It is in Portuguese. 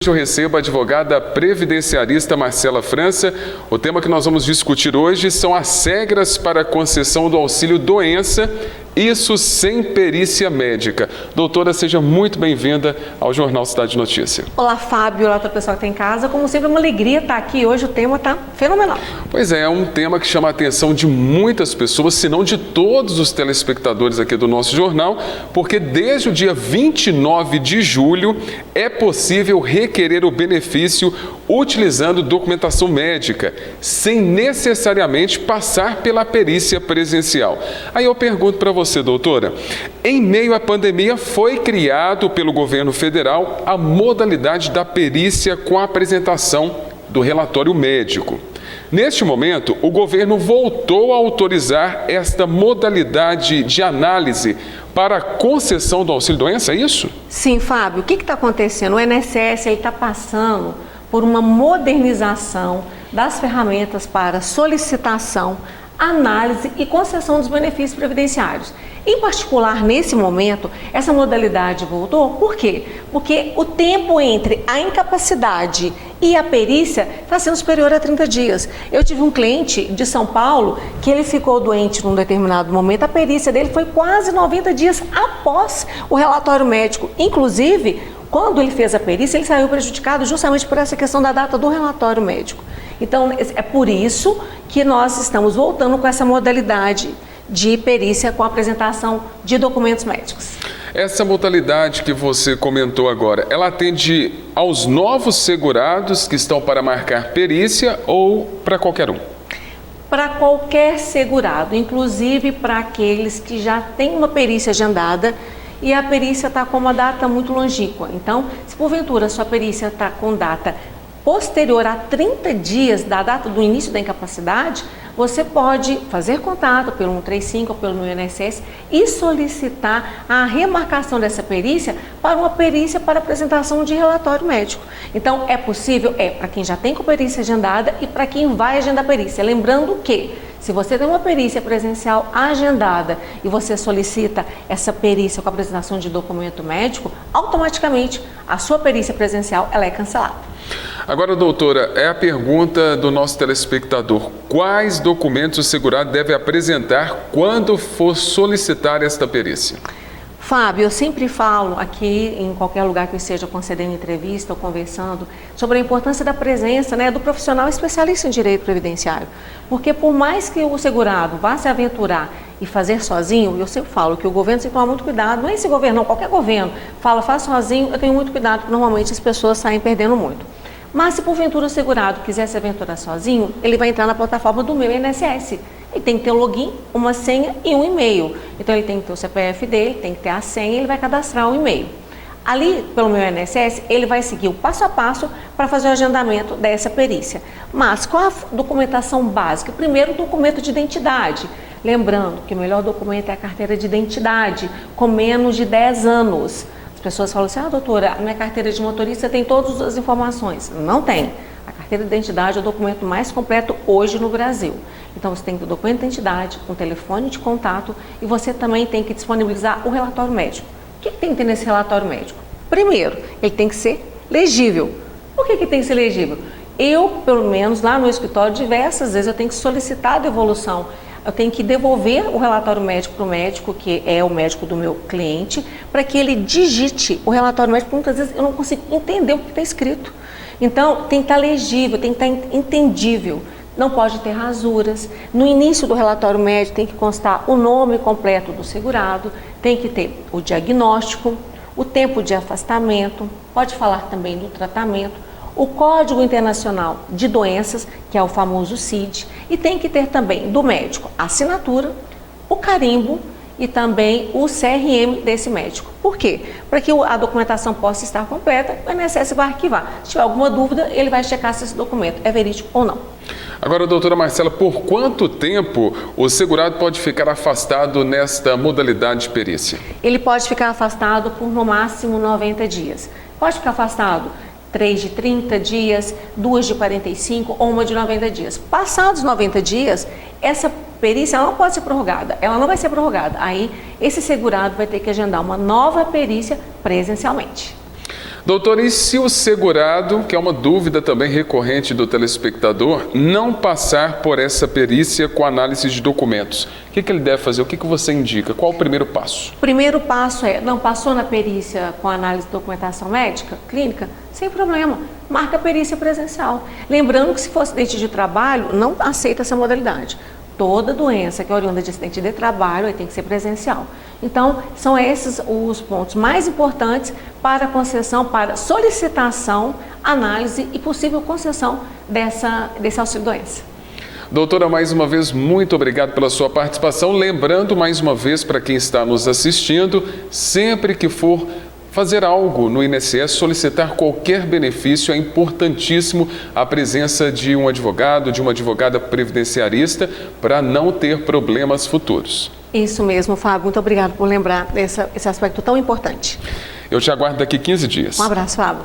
Eu recebo a advogada previdenciarista Marcela França. O tema que nós vamos discutir hoje são as regras para a concessão do auxílio-doença, isso sem perícia médica. Doutora, seja muito bem-vinda ao Jornal Cidade de Notícia. Olá, Fábio, olá para o pessoal que está em casa. Como sempre, é uma alegria estar aqui hoje, o tema está fenomenal. Pois é um tema que chama a atenção de muitas pessoas, se não de todos os telespectadores aqui do nosso jornal, porque desde o dia 29 de julho é possível requerer o benefício utilizando documentação médica, sem necessariamente passar pela perícia presencial. Aí eu pergunto para você, doutora, em meio à pandemia foi criado pelo governo federal a modalidade da perícia com a apresentação do relatório médico. Neste momento, o governo voltou a autorizar esta modalidade de análise para a concessão do auxílio-doença, é isso? Sim, Fábio, o que está acontecendo? O INSS está passando por uma modernização das ferramentas para solicitação, análise e concessão dos benefícios previdenciários. Em particular, nesse momento, essa modalidade voltou. Por quê? Porque o tempo entre a incapacidade e a perícia está sendo superior a 30 dias. Eu tive um cliente de São Paulo que ele ficou doente num determinado momento, a perícia dele foi quase 90 dias após o relatório médico. Inclusive, quando ele fez a perícia, ele saiu prejudicado justamente por essa questão da data do relatório médico. Então, é por isso que nós estamos voltando com essa modalidade de perícia com apresentação de documentos médicos. Essa modalidade que você comentou agora, ela atende aos novos segurados que estão para marcar perícia ou para qualquer um? Para qualquer segurado, inclusive para aqueles que já têm uma perícia agendada e a perícia está com uma data muito longínqua. Então, se porventura a sua perícia está com data posterior a 30 dias da data do início da incapacidade, você pode fazer contato pelo 135 ou pelo INSS e solicitar a remarcação dessa perícia para uma perícia para apresentação de relatório médico. Então, é possível, para quem já tem com perícia agendada e para quem vai agendar a perícia. Lembrando que, se você tem uma perícia presencial agendada e você solicita essa perícia com a apresentação de documento médico, automaticamente a sua perícia presencial ela é cancelada. Agora, doutora, é a pergunta do nosso telespectador. Quais documentos o segurado deve apresentar quando for solicitar esta perícia? Fábio, eu sempre falo aqui, em qualquer lugar que eu esteja concedendo entrevista ou conversando, sobre a importância da presença, do profissional especialista em direito previdenciário. Porque por mais que o segurado vá se aventurar e fazer sozinho, eu sempre falo que o governo tem que tomar muito cuidado, não é esse governo, não, qualquer governo fala, faz sozinho, eu tenho muito cuidado, porque normalmente as pessoas saem perdendo muito. Mas se porventura o segurado quiser se aventurar sozinho, ele vai entrar na plataforma do meu INSS. Ele tem que ter um login, uma senha e um e-mail. Então ele tem que ter o CPF dele, tem que ter a senha e ele vai cadastrar um e-mail. Ali, pelo meu INSS, ele vai seguir o passo a passo para fazer o agendamento dessa perícia. Mas qual a documentação básica? Primeiro, o documento de identidade. Lembrando que o melhor documento é a carteira de identidade, com menos de 10 anos. As pessoas falam assim, doutora, a minha carteira de motorista tem todas as informações. Não tem. A carteira de identidade é o documento mais completo hoje no Brasil. Então, você tem que ter o documento de identidade, um telefone de contato e você também tem que disponibilizar o relatório médico. O que tem que ter nesse relatório médico? Primeiro, ele tem que ser legível. Por que tem que ser legível? Eu, pelo menos, lá no escritório, diversas vezes eu tenho que solicitar a devolução. Eu tenho que devolver o relatório médico para o médico, que é o médico do meu cliente, para que ele digite o relatório médico, porque muitas vezes eu não consigo entender o que está escrito. Então, tem que estar legível, tem que estar entendível. Não pode ter rasuras. No início do relatório médico tem que constar o nome completo do segurado, tem que ter o diagnóstico, o tempo de afastamento, pode falar também do tratamento, o Código Internacional de Doenças, que é o famoso CID, e tem que ter também do médico a assinatura, o carimbo e também o CRM desse médico. Por quê? Para que a documentação possa estar completa, o INSS vai arquivar. Se tiver alguma dúvida, ele vai checar se esse documento é verídico ou não. Agora, doutora Marcela, por quanto tempo o segurado pode ficar afastado nesta modalidade de perícia? Ele pode ficar afastado por no máximo 90 dias. Pode ficar afastado 3 de 30 dias, 2 de 45 ou uma de 90 dias. Passados 90 dias, essa perícia ela não pode ser prorrogada, ela não vai ser prorrogada. Aí, esse segurado vai ter que agendar uma nova perícia presencialmente. Doutor, e se o segurado, que é uma dúvida também recorrente do telespectador, não passar por essa perícia com análise de documentos? O que ele deve fazer? O que você indica? Qual o primeiro passo? O primeiro passo é, não passou na perícia com análise de documentação médica, clínica? Sem problema, marca a perícia presencial. Lembrando que se for acidente de trabalho, não aceita essa modalidade. Toda doença que é oriunda de acidente de trabalho aí tem que ser presencial. Então, são esses os pontos mais importantes para a concessão, para solicitação, análise e possível concessão desse auxílio-doença. Doutora, mais uma vez, muito obrigado pela sua participação. Lembrando mais uma vez para quem está nos assistindo, sempre que for fazer algo no INSS, solicitar qualquer benefício, é importantíssimo a presença de um advogado, de uma advogada previdenciarista, para não ter problemas futuros. Isso mesmo, Fábio. Muito obrigado por lembrar esse aspecto tão importante. Eu te aguardo daqui 15 dias. Um abraço, Fábio.